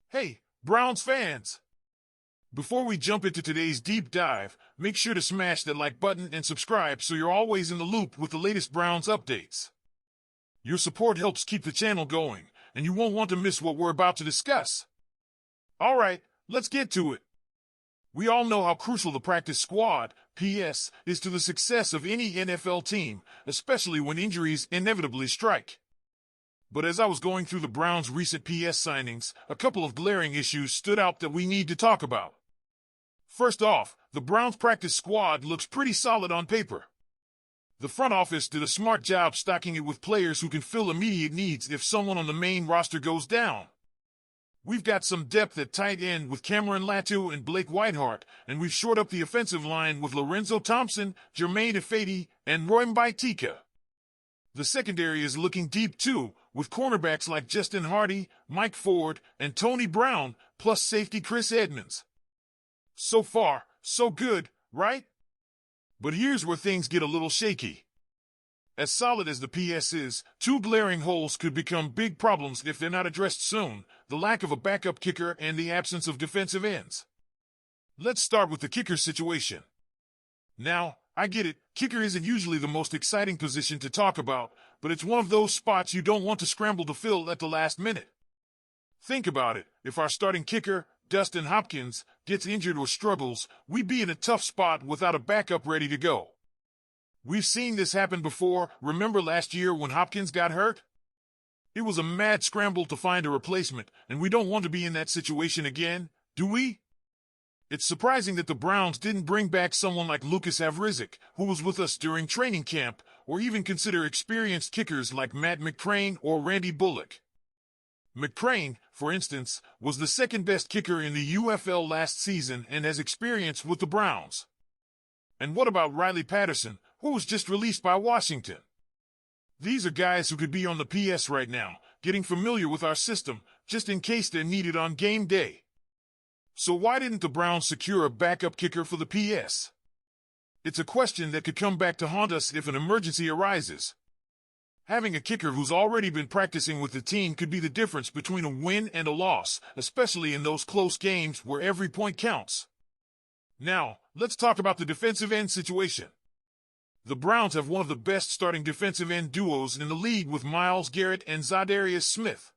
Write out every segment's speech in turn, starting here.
Hey, Browns fans! Before we jump into today's deep dive, make sure to smash that like button and subscribe so you're always in the loop with the latest Browns updates. Your support helps keep the channel going, and you won't want to miss what we're about to discuss. Alright, let's get to it. We all know how crucial the practice squad, PS, is to the success of any NFL team, especially when injuries inevitably strike. But as I was going through the Browns' recent PS signings, a couple of glaring issues stood out that we need to talk about. First off, the Browns' practice squad looks pretty solid on paper. The front office did a smart job stocking it with players who can fill immediate needs if someone on the main roster goes down. We've got some depth at tight end with Cameron Latu and Blake Whiteheart, and we've shored up the offensive line with Lorenzo Thompson, Jermaine Ifedi, and Roy Mbaitika. The secondary is looking deep too, with cornerbacks like Justin Hardy, Mike Ford, and Tony Brown, plus safety Chris Edmonds. So far, so good, right? But here's where things get a little shaky. As solid as the PS is, two glaring holes could become big problems if they're not addressed soon: the lack of a backup kicker and the absence of defensive ends. Let's start with the kicker situation. Now, I get it, kicker isn't usually the most exciting position to talk about, but it's one of those spots you don't want to scramble to fill at the last minute. Think about it, if our starting kicker, Dustin Hopkins, gets injured or struggles, we'd be in a tough spot without a backup ready to go. We've seen this happen before. Remember last year when Hopkins got hurt? It was a mad scramble to find a replacement, and we don't want to be in that situation again, do we? It's surprising that the Browns didn't bring back someone like Lucas Havrizik, who was with us during training camp, or even consider experienced kickers like Matt McCrane or Randy Bullock. McCrane, for instance, was the second-best kicker in the UFL last season and has experience with the Browns. And what about Riley Patterson, who was just released by Washington? These are guys who could be on the PS right now, getting familiar with our system, just in case they're needed on game day. So why didn't the Browns secure a backup kicker for the PS? It's a question that could come back to haunt us if an emergency arises. Having a kicker who's already been practicing with the team could be the difference between a win and a loss, especially in those close games where every point counts. Now, let's talk about the defensive end situation. The Browns have one of the best starting defensive end duos in the league with Myles Garrett and Zadarius Smith.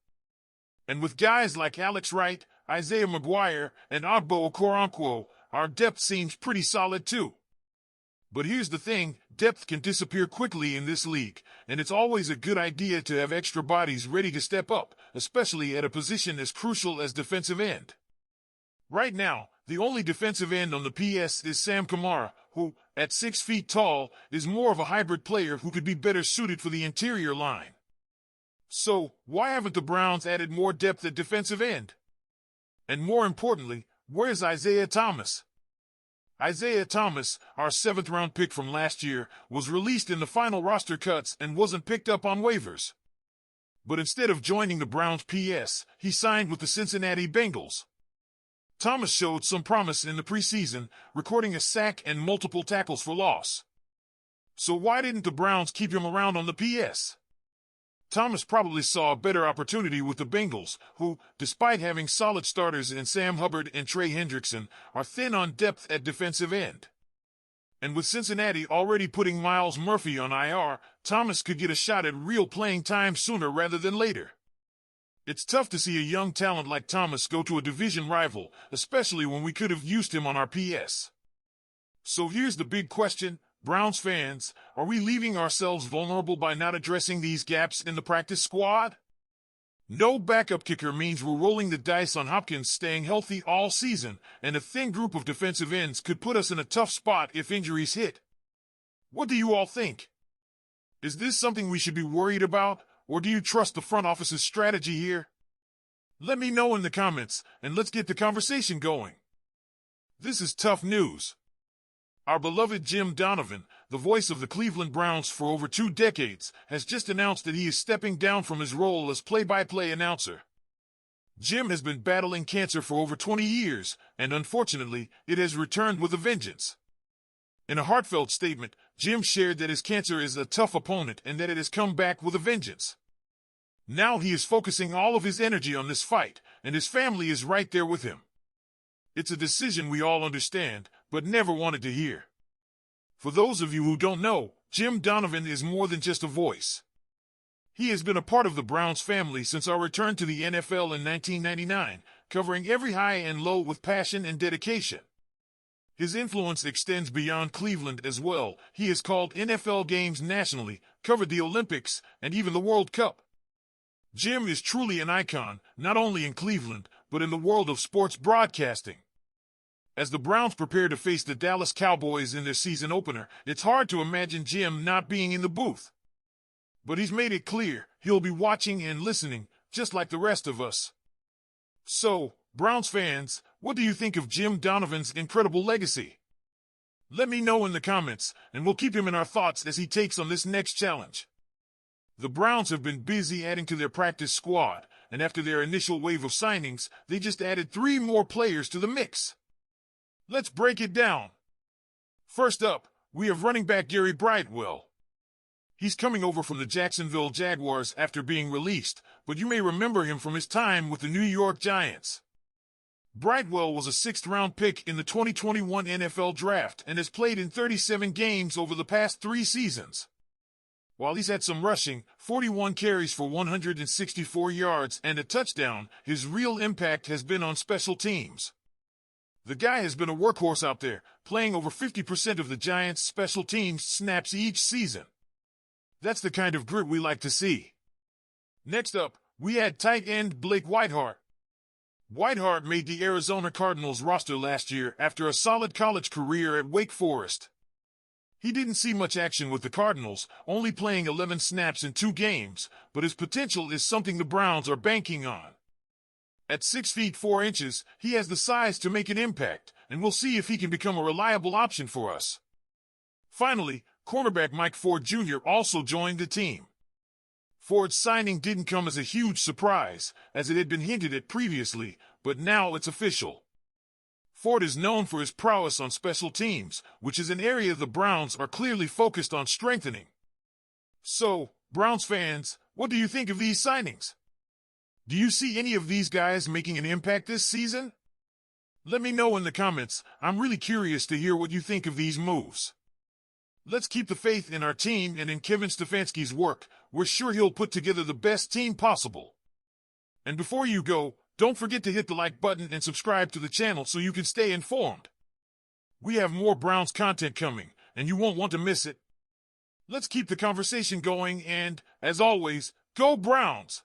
And with guys like Alex Wright, Isaiah McGuire, and Ogbo Okoronkwo, our depth seems pretty solid too. But here's the thing, depth can disappear quickly in this league, and it's always a good idea to have extra bodies ready to step up, especially at a position as crucial as defensive end. Right now, the only defensive end on the PS is Sam Kamara, who, at 6 feet tall, is more of a hybrid player who could be better suited for the interior line. So, why haven't the Browns added more depth at defensive end? And more importantly, where's Isaiah Thomas? Isaiah Thomas, our 7th-round pick from last year, was released in the final roster cuts and wasn't picked up on waivers. But instead of joining the Browns PS, he signed with the Cincinnati Bengals. Thomas showed some promise in the preseason, recording a sack and multiple tackles for loss. So why didn't the Browns keep him around on the PS? Thomas probably saw a better opportunity with the Bengals, who, despite having solid starters in Sam Hubbard and Trey Hendrickson, are thin on depth at defensive end. And with Cincinnati already putting Myles Murphy on IR, Thomas could get a shot at real playing time sooner rather than later. It's tough to see a young talent like Thomas go to a division rival, especially when we could have used him on our PS. So here's the big question. Browns fans, are we leaving ourselves vulnerable by not addressing these gaps in the practice squad? No backup kicker means we're rolling the dice on Hopkins staying healthy all season, and a thin group of defensive ends could put us in a tough spot if injuries hit. What do you all think? Is this something we should be worried about, or do you trust the front office's strategy here? Let me know in the comments, and let's get the conversation going. This is tough news. Our beloved Jim Donovan, the voice of the Cleveland Browns for over 2 decades, has just announced that he is stepping down from his role as play-by-play announcer. Jim has been battling cancer for over 20 years, and unfortunately, it has returned with a vengeance. In a heartfelt statement, Jim shared that his cancer is a tough opponent and that it has come back with a vengeance. Now he is focusing all of his energy on this fight, and his family is right there with him. It's a decision we all understand, but never wanted to hear. For those of you who don't know, Jim Donovan is more than just a voice. He has been a part of the Browns family since our return to the NFL in 1999, covering every high and low with passion and dedication. His influence extends beyond Cleveland as well. He has called NFL games nationally, covered the Olympics, and even the World Cup. Jim is truly an icon, not only in Cleveland, but in the world of sports broadcasting. As the Browns prepare to face the Dallas Cowboys in their season opener, it's hard to imagine Jim not being in the booth. But he's made it clear he'll be watching and listening, just like the rest of us. So, Browns fans, what do you think of Jim Donovan's incredible legacy? Let me know in the comments, and we'll keep him in our thoughts as he takes on this next challenge. The Browns have been busy adding to their practice squad, and after their initial wave of signings, they just added 3 more players to the mix. Let's break it down. First up, we have running back Gary Brightwell. He's coming over from the Jacksonville Jaguars after being released, but you may remember him from his time with the New York Giants. Brightwell was a 6th-round pick in the 2021 NFL Draft and has played in 37 games over the past 3 seasons. While he's had some rushing, 41 carries for 164 yards and a touchdown, his real impact has been on special teams. The guy has been a workhorse out there, playing over 50% of the Giants' special teams snaps each season. That's the kind of grit we like to see. Next up, we had tight end Blake Whiteheart. Whiteheart made the Arizona Cardinals roster last year after a solid college career at Wake Forest. He didn't see much action with the Cardinals, only playing 11 snaps in 2 games, but his potential is something the Browns are banking on. At 6 feet 4 inches, he has the size to make an impact, and we'll see if he can become a reliable option for us. Finally, cornerback Mike Ford Jr. also joined the team. Ford's signing didn't come as a huge surprise, as it had been hinted at previously, but now it's official. Ford is known for his prowess on special teams, which is an area the Browns are clearly focused on strengthening. So, Browns fans, what do you think of these signings? Do you see any of these guys making an impact this season? Let me know in the comments. I'm really curious to hear what you think of these moves. Let's keep the faith in our team and in Kevin Stefanski's work. We're sure he'll put together the best team possible. And before you go, don't forget to hit the like button and subscribe to the channel so you can stay informed. We have more Browns content coming, and you won't want to miss it. Let's keep the conversation going and, as always, go Browns!